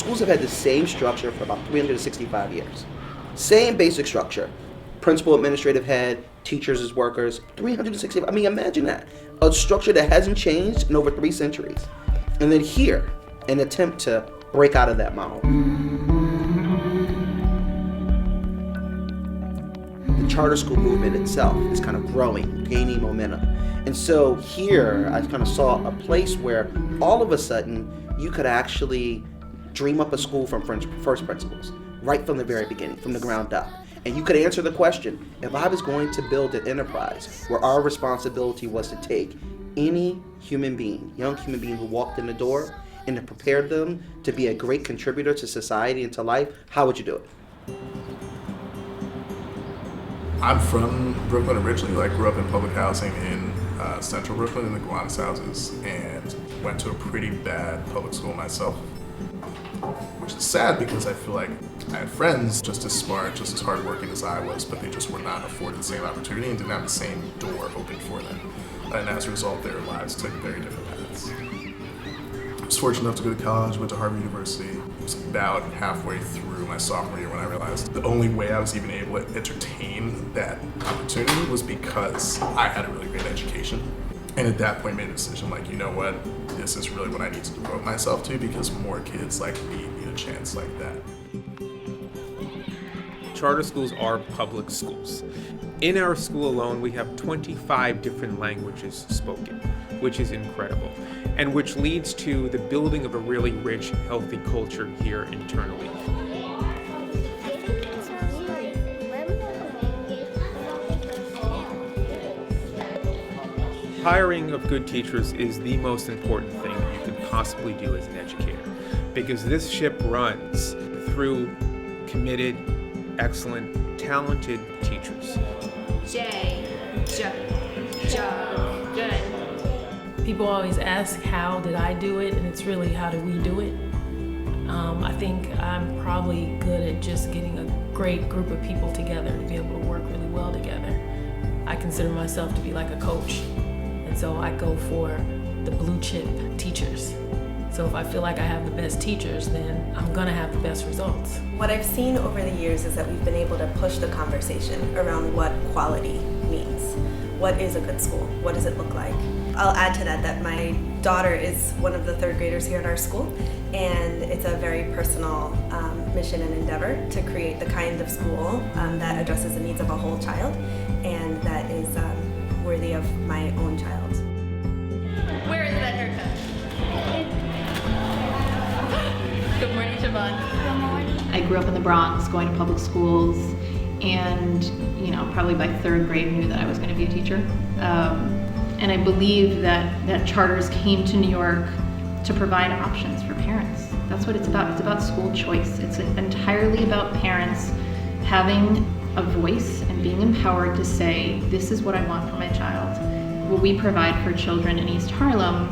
Schools have had the same structure for about 365 years. Same basic structure. Principal, administrative head, teachers as workers, 365. I mean, imagine that. A structure that hasn't changed in over 3 centuries. And then here, an attempt to break out of that model. The charter school movement itself is kind of growing, gaining momentum. And so here, I kind of saw a place where all of a sudden, you could actually dream up a school from first principles, right from the very beginning, from the ground up. And you could answer the question, if I was going to build an enterprise where our responsibility was to take any human being, young human being who walked in the door and to prepare them to be a great contributor to society and to life, how would you do it? I'm from Brooklyn originally. I grew up in public housing in central Brooklyn in the Gowanus houses and went to a pretty bad public school myself, which is sad because I feel like I had friends just as smart, just as hardworking as I was, but they just were not afforded the same opportunity and didn't have the same door open for them. And as a result, their lives took very different paths. I was fortunate enough to go to college, went to Harvard University. It was about halfway through my sophomore year when I realized the only way I was even able to entertain that opportunity was because I had a really great education. And at that point, I made a decision like, you know what, this is really what I need to devote myself to because more kids like me need a chance like that. Charter schools are public schools. In our school alone, we have 25 different languages spoken, which is incredible, and which leads to the building of a really rich, healthy culture here internally. Hiring of good teachers is the most important thing that you can possibly do as an educator, because this ship runs through committed, excellent, talented teachers. Good. People always ask, how did I do it? And it's really, how do we do it? I think I'm probably good at just getting a great group of people together to be able to work really well together. I consider myself to be like a coach. And so I go for the blue chip teachers. So if I feel like I have the best teachers, then I'm gonna have the best results. What I've seen over the years is that we've been able to push the conversation around what quality means. What is a good school? What does it look like? I'll add to that my daughter is one of the 3rd graders here at our school, and it's a very personal mission and endeavor to create the kind of school that addresses the needs of a whole child and that is worthy of my own child. Where is that haircut? Good morning, Siobhan. Good morning. I grew up in the Bronx, going to public schools, and probably by 3rd grade knew that I was going to be a teacher. And I believe that charters came to New York to provide options for parents. That's what it's about. It's about school choice. It's entirely about parents having a voice and being empowered to say, this is what I want for my child. What we provide for children in East Harlem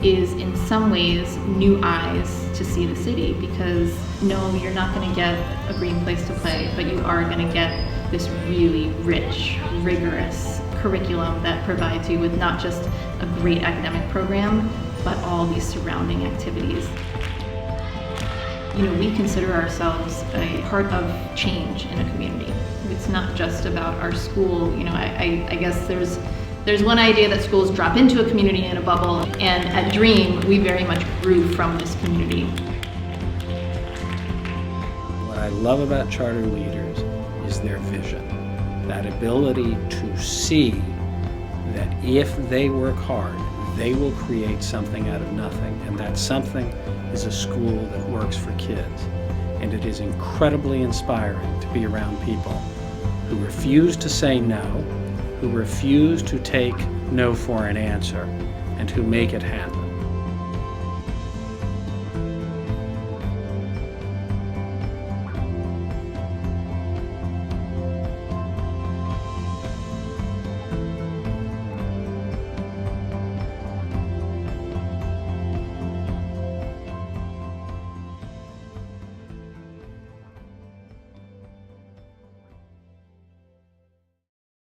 is in some ways new eyes to see the city, because no, you're not going to get a green place to play, but you are going to get this really rich, rigorous curriculum that provides you with not just a great academic program, but all these surrounding activities. We consider ourselves a part of change in a community. It's not just about our school. I guess there's one idea that schools drop into a community in a bubble, and at Dream, we very much grew from this community. What I love about charter leaders is their vision, that ability to see that if they work hard, they will create something out of nothing, and that something is a school that works for kids. And it is incredibly inspiring to be around people who refuse to say no, who refuse to take no for an answer, and who make it happen.